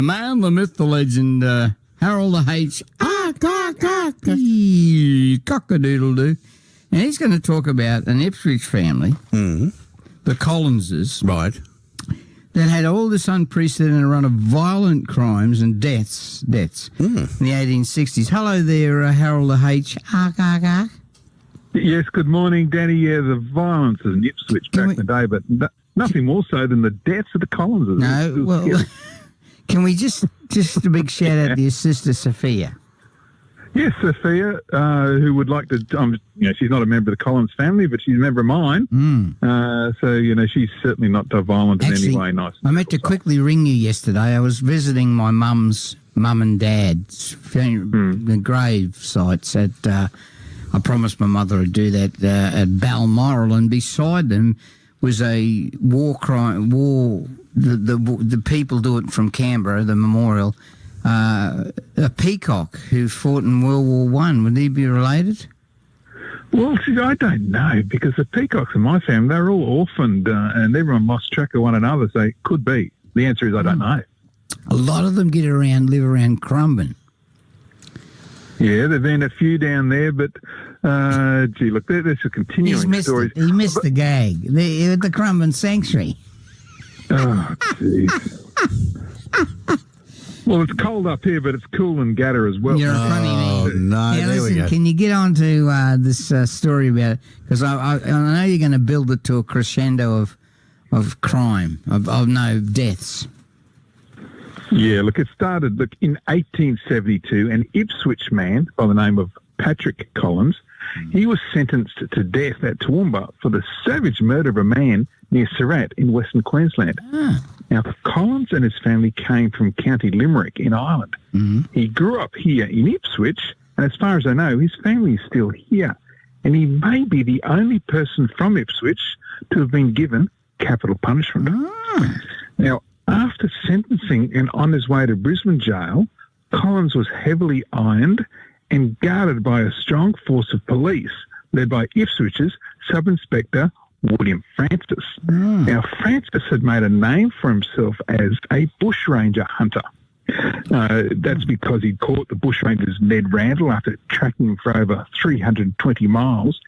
The man, the myth, the legend, Harold H. Cock-a-doodle-doo. And he's going to talk about an Ipswich family, the Collinses, Right. that had all this unprecedented run of violent crimes and deaths in the 1860s. Hello there, Harold H. Yes, good morning, Danny. Yeah, the violence in Ipswich back in the day, but nothing more so than the deaths of the Collinses. No, well, can we just a big shout out to your sister, Sophia? Yes, Sophia, who would like to, she's not a member of the Collins family, but she's a member of mine. So, she's certainly not violent in any way. Nice. I meant to quickly ring you yesterday. I was visiting my mum and dad's the grave sites at, I promised my mother I'd do that, at Balmoral, and beside them was a war crime, the people do it from Canberra, the memorial, a peacock who fought in World War One. Would he be related? Well, see, I don't know, because the peacocks in my family, they're all orphaned and everyone lost track of one another, so it could be. The answer is I don't know. A lot of them live around Crumban. Yeah, there've been a few down there, but, look, there's a continuing story. He missed the gag. The Crumban Sanctuary. Oh, jeez. Well, it's cold up here, but it's cool in Gatter as well. You're a funny man. Oh, no, yeah, there we go. Can you get on to this story about it? Because I know you're going to build it to a crescendo of crime, of deaths. Yeah, look, it started in 1872. An Ipswich man by the name of Patrick Collins, he was sentenced to death at Toowoomba for the savage murder of a man near Surat in Western Queensland. Now, Collins and his family came from County Limerick in Ireland. He grew up here in Ipswich, and as far as I know, his family is still here. And he may be the only person from Ipswich to have been given capital punishment. Now, after sentencing and on his way to Brisbane jail, Collins was heavily ironed and guarded by a strong force of police led by Ipswich's Sub-Inspector William Francis. Now, Francis had made a name for himself as a bushranger hunter. That's because he'd caught the bushrangers Ned Randall after tracking him for over 320 miles,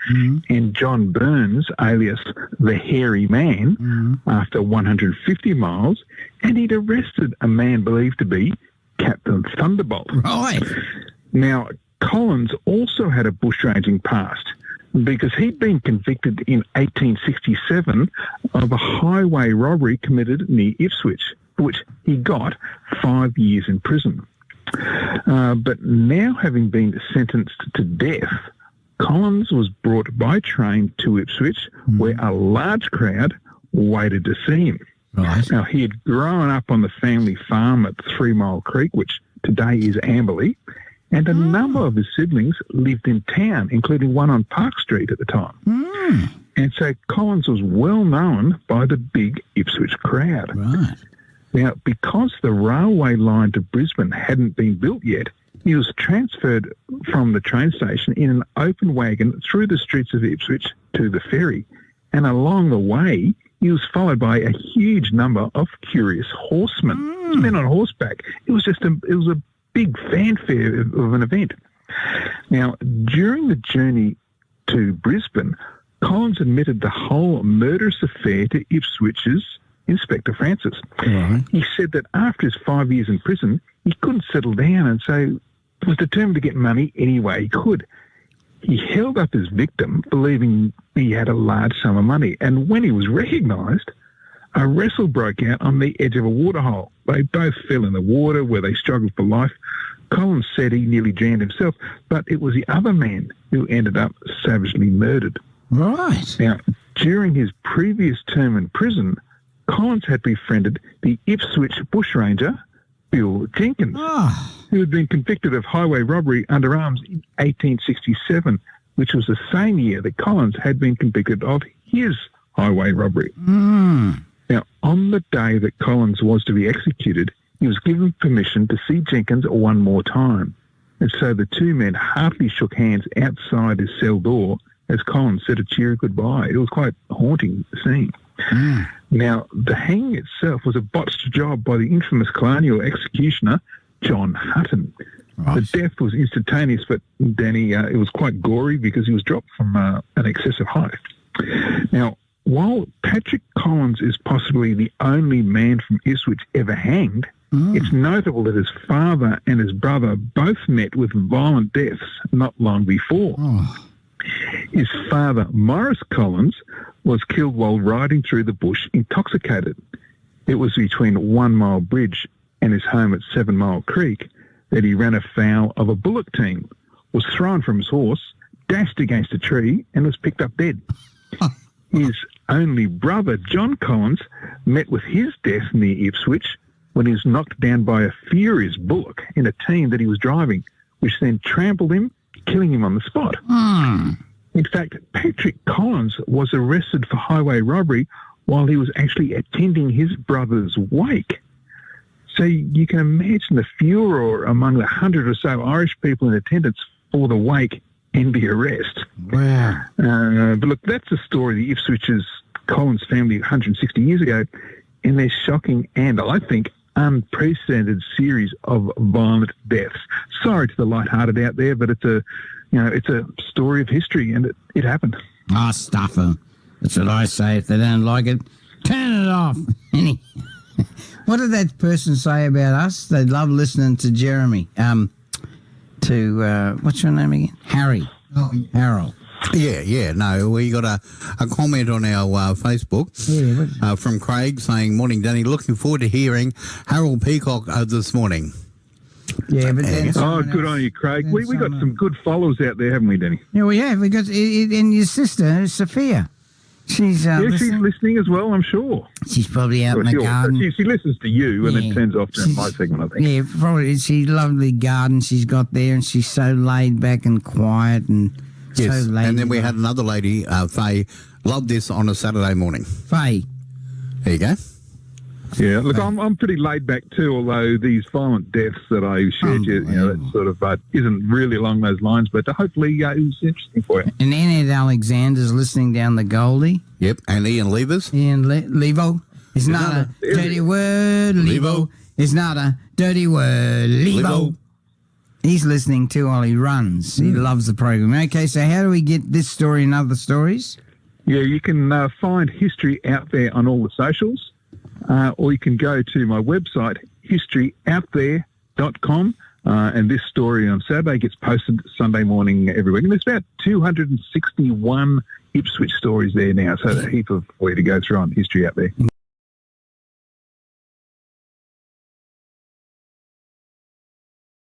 and John Burns, alias the Hairy Man, after 150 miles, and he'd arrested a man believed to be Captain Thunderbolt. Right. Now, Collins also had a bushranging past, because he'd been convicted in 1867 of a highway robbery committed near Ipswich, for which he got 5 years in prison. But now, having been sentenced to death, Collins was brought by train to Ipswich, where a large crowd waited to see him. Right. Now, he had grown up on the family farm at 3 Mile Creek, which today is Amberley, and a number of his siblings lived in town, including one on Park Street at the time. And so Collins was well known by the big Ipswich crowd. Right. Now, because the railway line to Brisbane hadn't been built yet, he was transferred from the train station in an open wagon through the streets of Ipswich to the ferry. And along the way, he was followed by a huge number of curious horsemen, men on horseback. It was a big fanfare of an event. Now, during the journey to Brisbane, Collins admitted the whole murderous affair to Ipswich's Inspector Francis. He said that after his 5 years in prison, he couldn't settle down, and so was determined to get money any way he could. He held up his victim, believing he had a large sum of money, and when he was recognised, a wrestle broke out on the edge of a waterhole. They both fell in the water where they struggled for life. Collins said he nearly drowned himself, but it was the other man who ended up savagely murdered. Right. Now, during his previous term in prison, Collins had befriended the Ipswich bushranger, Bill Jenkins, who had been convicted of highway robbery under arms in 1867, which was the same year that Collins had been convicted of his highway robbery. Now, on the day that Collins was to be executed, he was given permission to see Jenkins one more time. And so the two men heartily shook hands outside his cell door as Collins said a cheery goodbye. It was quite a haunting scene. Now, the hanging itself was a botched job by the infamous colonial executioner, John Hutton. Right. The death was instantaneous, but Danny, it was quite gory because he was dropped from an excessive height. Now, while Patrick Collins is possibly the only man from Ipswich ever hanged, it's notable that his father and his brother both met with violent deaths not long before. Oh. His father, Morris Collins, was killed while riding through the bush intoxicated. It was between 1 Mile Bridge and his home at 7 Mile Creek that he ran afoul of a bullock team, was thrown from his horse, dashed against a tree, and was picked up dead. His only brother, John Collins, met with his death near Ipswich when he was knocked down by a furious bullock in a team that he was driving, which then trampled him, killing him on the spot. In fact, Patrick Collins was arrested for highway robbery while he was actually attending his brother's wake. So you can imagine the furor among the 100 or so Irish people in attendance for the wake and the arrest. Wow. But look, that's the story of the Ipswich's Collins family 160 years ago in their shocking and, I think, unprecedented series of violent deaths. Sorry to the lighthearted out there, but it's a story of history, and it happened. Oh, stuff them. That's what I say. If they don't like it, turn it off. What did that person say about us? They love listening to Jeremy. What's your name again? Harry. Oh, Harold. Yeah. No, we got a comment on our Facebook from Craig saying, "Morning, Danny. Looking forward to hearing Harold Peacock this morning." Yeah, but then good on you, Craig. We got some good followers out there, haven't we, Danny? Yeah, we have. We got and your sister, Sophia. She's she's listening as well, I'm sure. She's probably out in the garden. She listens to you and then turns off to my segment, I think. Yeah, probably. She's lovely garden she's got there, and she's so laid back and quiet and yes. so laid. And then we had another lady, Faye, loved this on a Saturday morning. Faye. There you go. Yeah, look, I'm pretty laid back too, although these violent deaths that I shared, that sort of isn't really along those lines, but hopefully it was interesting for you. And Annette Alexander's listening down the Goldie. Yep, and Ian Levers. Ian Levo. It's not a dirty word, Levo. It's not a dirty word, Levo. He's listening too while he runs. He loves the program. Okay, so how do we get this story and other stories? Yeah, you can find history out there on all the socials. Or you can go to my website, historyouthere.com, and this story on Saturday gets posted Sunday morning every week. And there's about 261 Ipswich stories there now, so a heap of way to go through on History Out There.